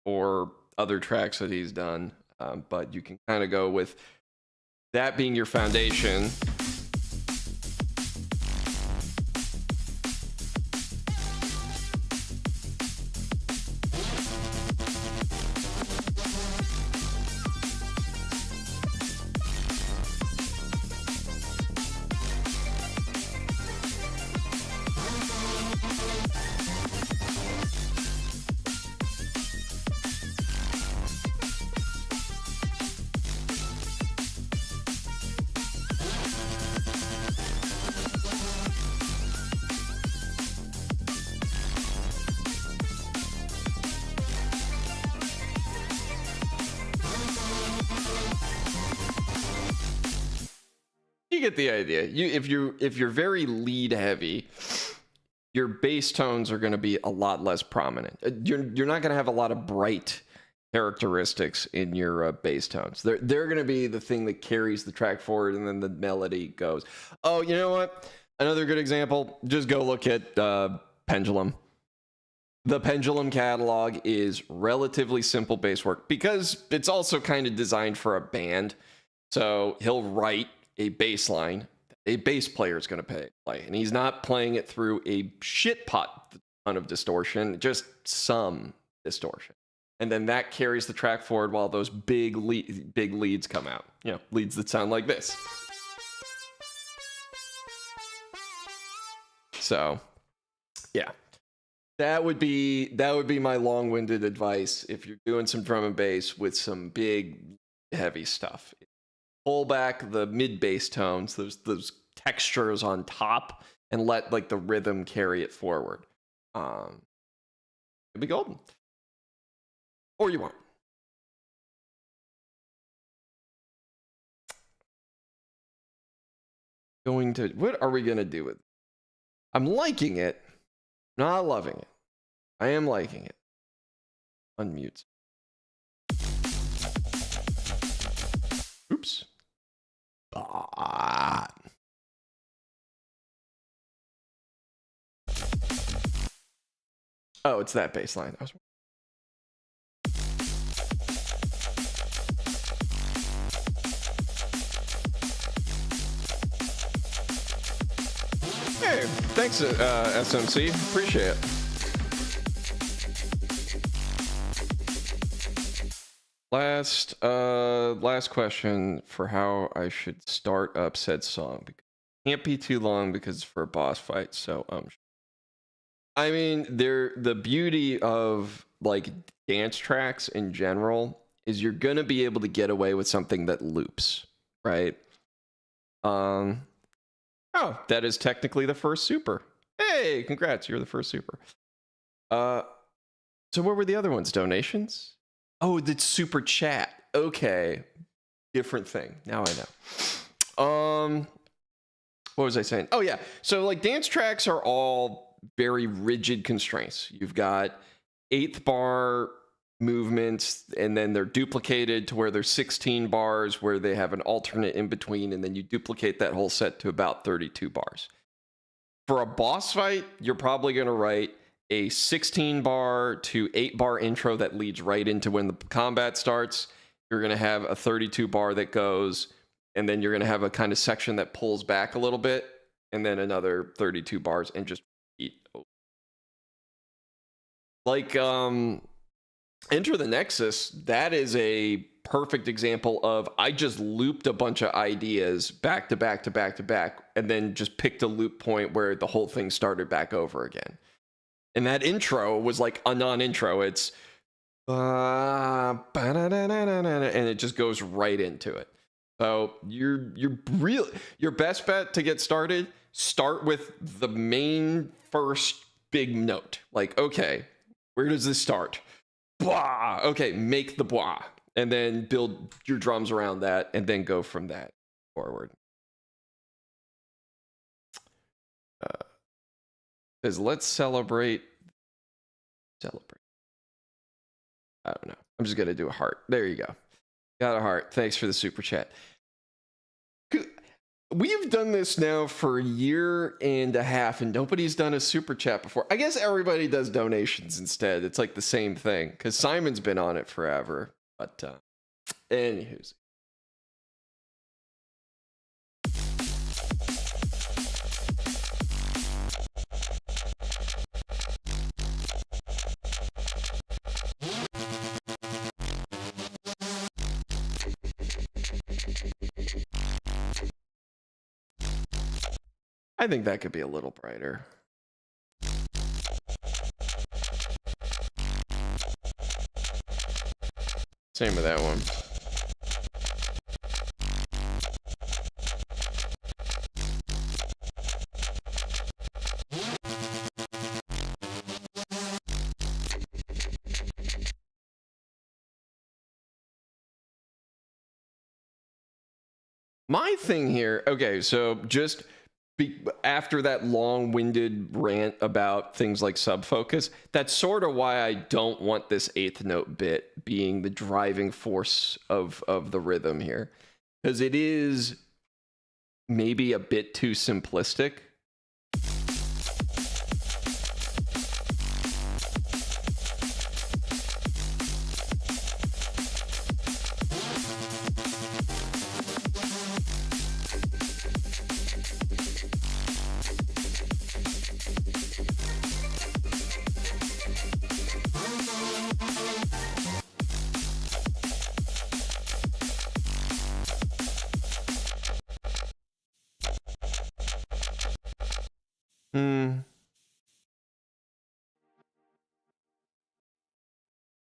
or other tracks that he's done, but you can kind of go with that being your foundation. You get the idea. If you're very lead heavy, your bass tones are going to be a lot less prominent. You're not going to have a lot of bright characteristics in your bass tones. They're going to be the thing that carries the track forward, and then the melody goes. Oh, you know what? Another good example. Just go look at Pendulum. The Pendulum catalog is relatively simple bass work because it's also kind of designed for a band. So he'll write a bass line a bass player is going to play, and he's not playing it through a shit pot ton of distortion, just some distortion, and then that carries the track forward while those big leads come out. You know, leads that sound like this. So, yeah, that would be my long-winded advice if you're doing some drum and bass with some big, heavy stuff. Pull back the mid bass tones, those textures on top, and let like the rhythm carry it forward. It'll be golden. Or you won't. What are we gonna do with it? I'm liking it, not loving it. I am liking it. Unmute. Oops. Oh, it's that baseline. Hey, thanks, SMC. Appreciate it. Last question for how I should start up said song. It can't be too long because it's for a boss fight. So I mean, the beauty of like dance tracks in general is you're gonna be able to get away with something that loops, right? Oh, that is technically the first super. Hey, congrats, you're the first super. So what were the other ones? Donations? Oh, that's super chat. Okay. Different thing. Now I know. What was I saying? Oh yeah. So like dance tracks are all very rigid constraints. You've got 8th bar movements, and then they're duplicated to where there's 16 bars where they have an alternate in between, and then you duplicate that whole set to about 32 bars. For a boss fight, you're probably going to write a 16 bar to 8 bar intro that leads right into when the combat starts. You're going to have a 32 bar that goes, and then you're going to have a kind of section that pulls back a little bit, and then another 32 bars, and just eat. Like Enter the Nexus, that is a perfect example of I just looped a bunch of ideas back to back to back to back, and then just picked a loop point where the whole thing started back over again. And that intro was like a non-intro. It's and it just goes right into it. So your best bet to get started, start with the main first big note. Like, okay, where does this start? Blah. Okay, make the blah. And then build your drums around that, and then go from that forward. Says, let's celebrate. I don't know. I'm just going to do a heart. There you go. Got a heart. Thanks for the super chat. We've done this now for a year and a half, and nobody's done a super chat before. I guess everybody does donations instead. It's like the same thing, because Simon's been on it forever. But, anywho's. I think that could be a little brighter. Same with that one. My thing here, okay, so just after that long-winded rant about things like subfocus, that's sort of why I don't want this 8th note bit being the driving force of the rhythm here, because it is maybe a bit too simplistic.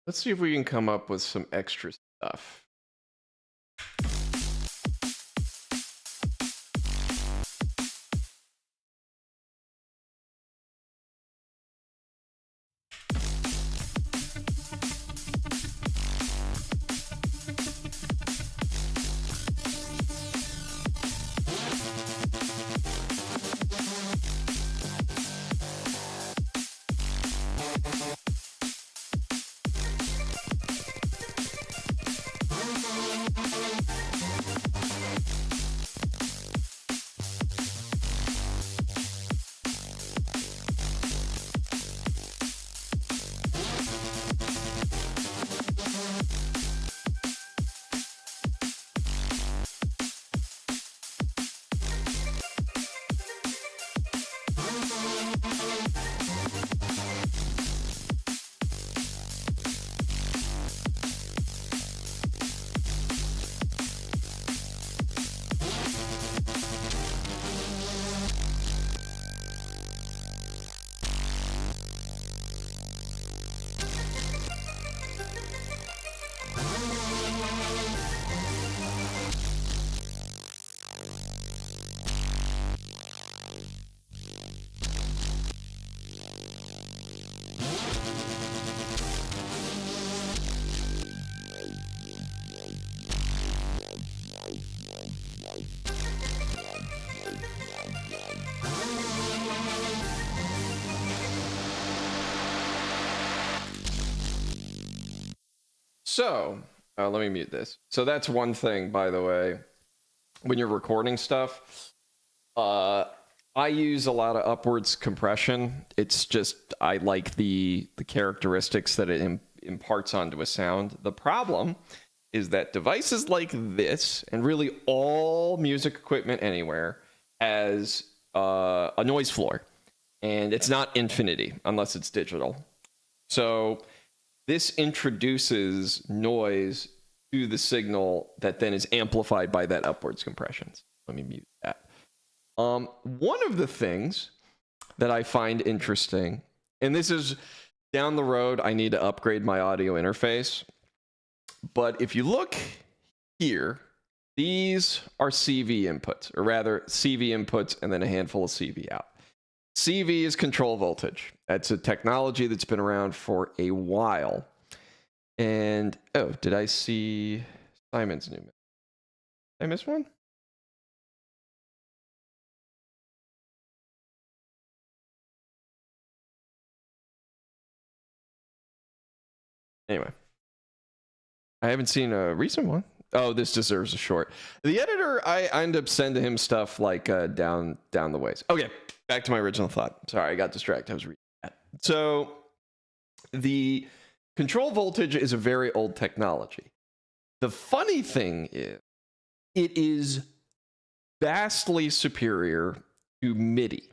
Let's see if we can come up with some extra stuff. So let me mute this. So that's one thing, by the way, when you're recording stuff. I use a lot of upwards compression. It's just I like the characteristics that it imparts onto a sound. The problem is that devices like this, and really all music equipment anywhere, has a noise floor, and it's not infinity unless it's digital. So this introduces noise to the signal that then is amplified by that upwards compression. Let me mute that. One of the things that I find interesting, and this is down the road, I need to upgrade my audio interface. But if you look here, these are CV inputs, or rather CV inputs and then a handful of CV out. CV is control voltage. That's a technology that's been around for a while. And, oh, did I see Simon's new? Did I miss one? Anyway, I haven't seen a recent one. Oh, this deserves a short. The editor, I end up sending him stuff like down the ways. Okay, back to my original thought. Sorry, I got distracted. I was reading that. So the control voltage is a very old technology. The funny thing is, it is vastly superior to MIDI.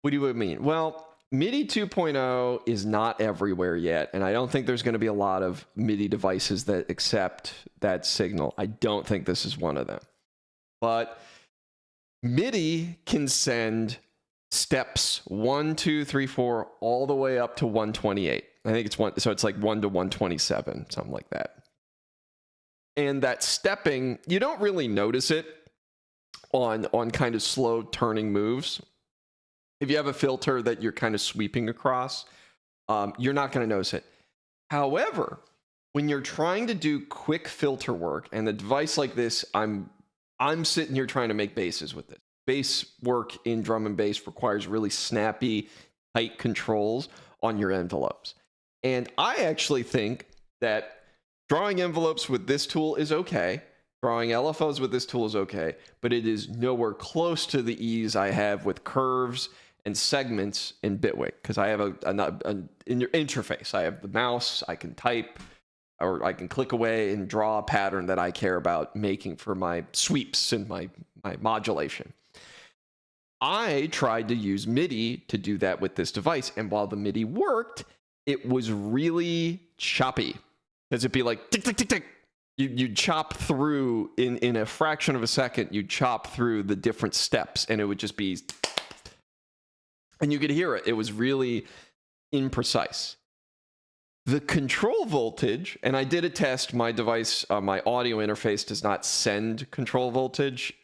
What do you mean? Well, MIDI 2.0 is not everywhere yet, and I don't think there's going to be a lot of MIDI devices that accept that signal. I don't think this is one of them. But MIDI can send steps 1, 2, 3, 4, all the way up to 128. I think it's one, so it's like 1 to 127, something like that. And that stepping, you don't really notice it on kind of slow turning moves. If you have a filter that you're kind of sweeping across, you're not going to notice it. However, when you're trying to do quick filter work, and a device like this, I'm sitting here trying to make basses with this. Bass work in drum and bass requires really snappy, tight controls on your envelopes. And I actually think that drawing envelopes with this tool is okay. Drawing LFOs with this tool is okay, but it is nowhere close to the ease I have with curves and segments in Bitwig, because I have an interface. I have the mouse, I can type, or I can click away and draw a pattern that I care about making for my sweeps and my modulation. I tried to use MIDI to do that with this device, and while the MIDI worked, it was really choppy, because it'd be like tick, tick, tick, tick. You'd chop through, in a fraction of a second, you'd chop through the different steps, and it would just be, and you could hear it. It was really imprecise. The control voltage, and I did a test, my device, my audio interface does not send control voltage,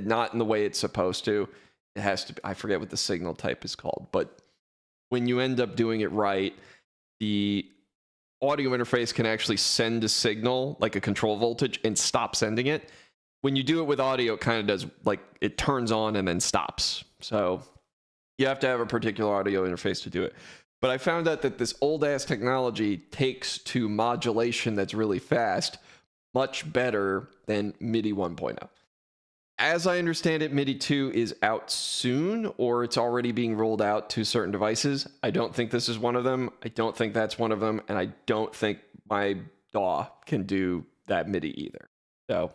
not in the way it's supposed to. It has to be, I forget what the signal type is called, but when you end up doing it right, the audio interface can actually send a signal, like a control voltage, and stop sending it. When you do it with audio, it kind of does, like, it turns on and then stops. So you have to have a particular audio interface to do it. But I found out that this old-ass technology takes to modulation that's really fast much better than MIDI 1.0. As I understand it, MIDI 2 is out soon, or it's already being rolled out to certain devices. I don't think this is one of them. I don't think that's one of them. And I don't think my DAW can do that MIDI either. So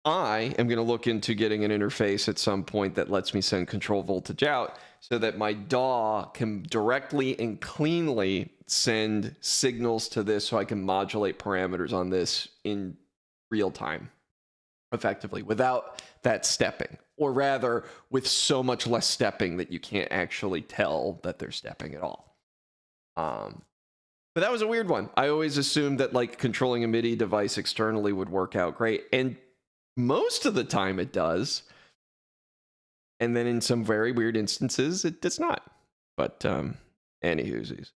I am going to look into getting an interface at some point that lets me send control voltage out so that my DAW can directly and cleanly send signals to this so I can modulate parameters on this in real time effectively without that stepping, or rather with so much less stepping that you can't actually tell that they're stepping at all. But that was a weird one. I always assumed that like controlling a MIDI device externally would work out great, and most of the time it does. And then in some very weird instances, it does not. But anywhoosies.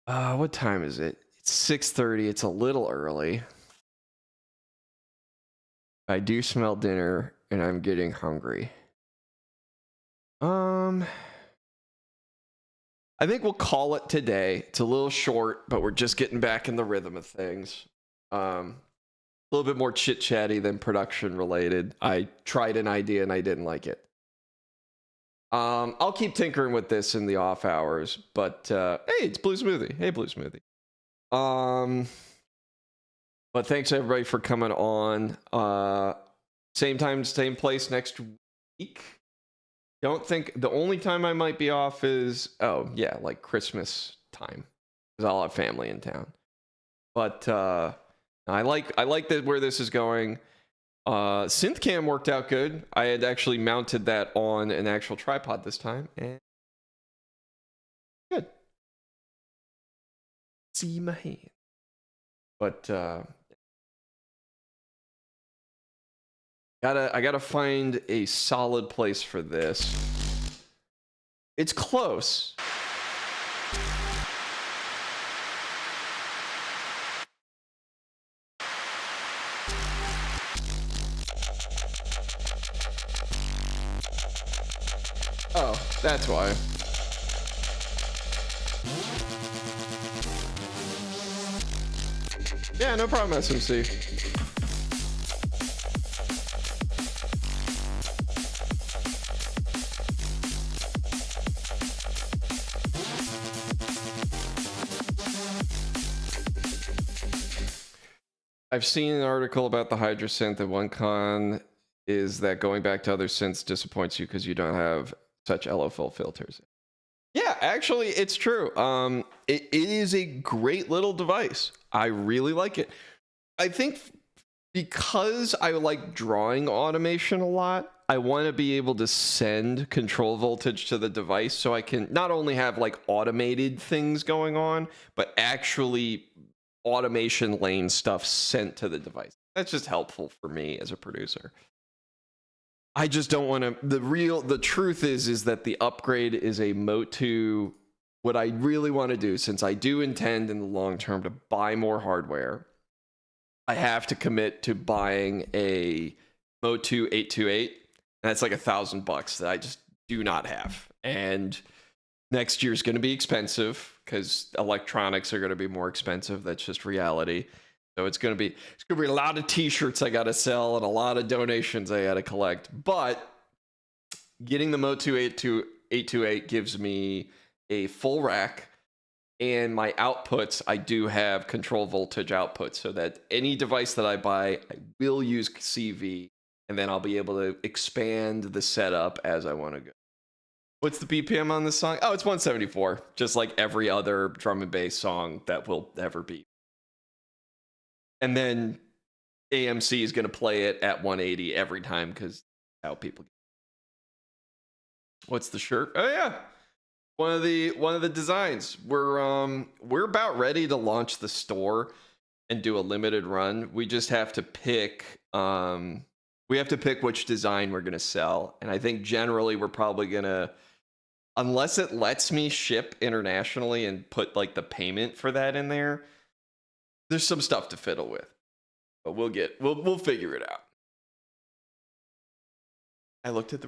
What time is it? It's 6:30. It's a little early. I do smell dinner, and I'm getting hungry. I think we'll call it today. It's a little short, but we're just getting back in the rhythm of things. A little bit more chit chatty than production related. I tried an idea and I didn't like it. I'll keep tinkering with this in the off hours, but hey, it's Blue Smoothie. Hey, Blue Smoothie. But thanks everybody for coming on. Same time, same place next week. Don't think the only time I might be off is like Christmas time, because I'll have family in town. But I like that where this is going. Synth cam worked out good. I had actually mounted that on an actual tripod this time, and good. See my hand. But I gotta find a solid place for this. It's close. Oh, that's why. Yeah, no problem, SMC. I've seen an article about the Hydra synth, and one con is that going back to other synths disappoints you because you don't have such LFO filters. Yeah, actually, it's true. It is a great little device. I really like it. I think because I like drawing automation a lot, I want to be able to send control voltage to the device so I can not only have like automated things going on, but actually automation lane stuff sent to the device. That's just helpful for me as a producer. I just don't want to. The truth is that the upgrade is a Motu. What I really want to do, since I do intend in the long term to buy more hardware, I have to commit to buying a Motu 828. And that's like $1,000 that I just do not have. And next year's going to be expensive because electronics are going to be more expensive. That's just reality. So it's going to be a lot of t-shirts I got to sell and a lot of donations I got to collect. But getting the Motu 828 gives me a full rack, and my outputs, I do have control voltage outputs, so that any device that I buy, I will use CV, and then I'll be able to expand the setup as I want to go. What's the BPM on this song? Oh, it's 174, just like every other drum and bass song that will ever be. And then AMC is going to play it at 180 every time because how people get. What's the shirt? Oh yeah, one of the designs. We're about ready to launch the store and do a limited run. We just have to pick which design we're going to sell, and I think generally we're probably going to, unless it lets me ship internationally and put like the payment for that in there, there's some stuff to fiddle with, but we'll figure it out. I looked at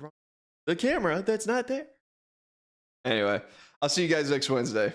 the camera that's not there. Anyway, I'll see you guys next Wednesday.